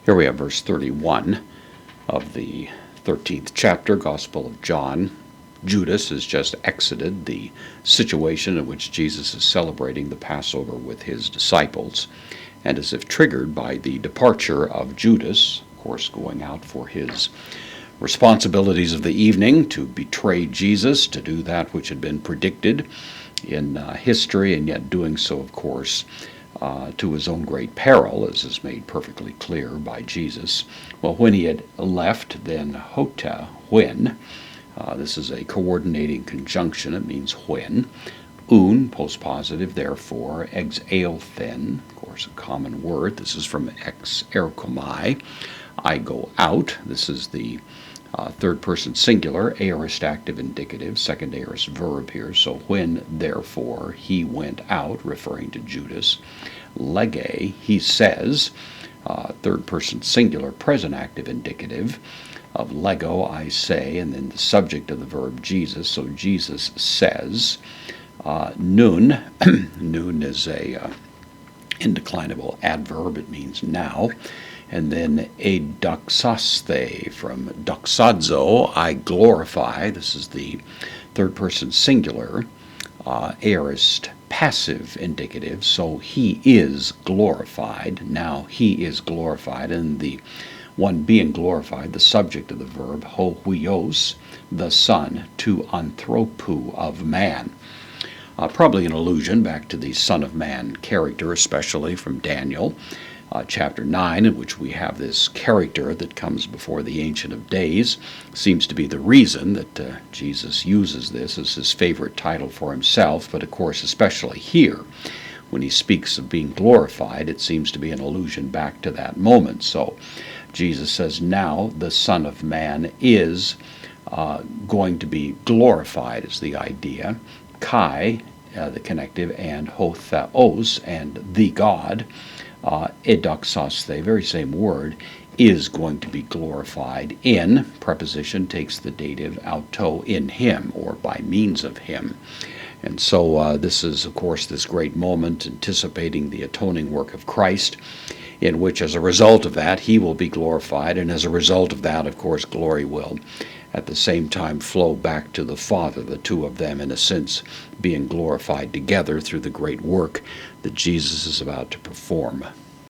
Here we have verse 31 of the 13th chapter, Gospel of John. Judas has just exited the situation in which Jesus is celebrating the Passover with his disciples, and as if triggered by the departure of Judas, of course going out for his responsibilities of the evening to betray Jesus, to do that which had been predicted in history, and yet doing so, of course, to his own great peril, as is made perfectly clear by Jesus. Well, when he had left, then hota, when, this is a coordinating conjunction, it means when. Un, postpositive, therefore, ex eilthen, of course a common word, this is from ex erkomai, I go out, this is the third person singular, aorist active indicative, second aorist verb here, so when, therefore, he went out, referring to Judas. Lege, he says, third person singular, present active indicative, of lego, I say, and then the subject of the verb Jesus, so Jesus says. Nun, nun is a indeclinable adverb, it means now. And then edoxaste, from doxazo, I glorify. This is the third person singular, aorist passive indicative, so he is glorified. Now he is glorified, and the one being glorified, the subject of the verb, ho huios, the son, to anthropu, of man. Probably an allusion back to the Son of Man character, especially from Daniel chapter 9, in which we have this character that comes before the Ancient of Days. Seems to be the reason that Jesus uses this as his favorite title for himself, but of course especially here, when he speaks of being glorified, it seems to be an allusion back to that moment. So Jesus says, now the Son of Man is going to be glorified, is the idea. Kai, the connective, and ho theos, and the God, edoxos, the very same word, is going to be glorified in, preposition takes the dative, auto, in him, or by means of him. And so this is, of course, this great moment anticipating the atoning work of Christ, in which, as a result of that, he will be glorified, and as a result of that, of course, glory will at the same time flow back to the Father, the two of them, in a sense, being glorified together through the great work that Jesus is about to perform.